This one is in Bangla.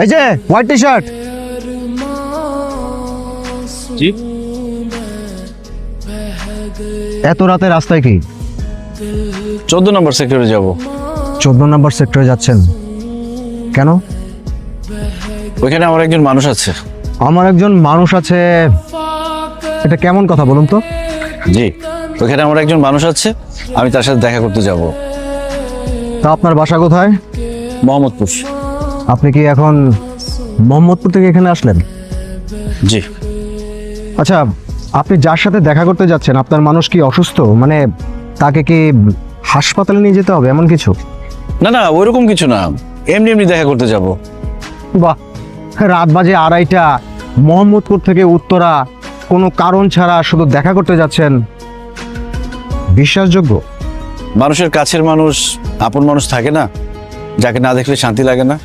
এই যে হোয়াইট টি শার্ট, জি এত রাতে রাস্তায় কি? 14 নম্বর সেক্টরে যাব। 14 নম্বর সেক্টরে যাচ্ছেন কেন? ওইখানে আমার একজন মানুষ আছে। আমার একজন মানুষ আছে, এটা কেমন কথা বলুন তো? জি, ওইখানে আমার একজন মানুষ আছে, আমি তার সাথে দেখা করতে যাব। তা আপনার বাসা কোথায়? মোহাম্মদপুর। আপনি কি এখন মোহাম্মদপুর থেকে এখানে আসলেন? জি। আচ্ছা, আপনি যার সাথে দেখা করতে যাচ্ছেন আপনার মানুষ কি অসুস্থ? মানে তাকে কি হাসপাতালে নিয়ে যেতে হবে এমন কিছু? না না, ওইরকম কিছু না, এমনি এমনি দেখা করতে যাব। বাহ, রাত বাজে 2:30, মোহাম্মদপুর থেকে উত্তরা, কোনো কারণ ছাড়া শুধু দেখা করতে যাচ্ছেন, বিশ্বাসযোগ্য? মানুষের কাছের মানুষ, আপন মানুষ থাকে না, যাকে না দেখলে শান্তি লাগে না।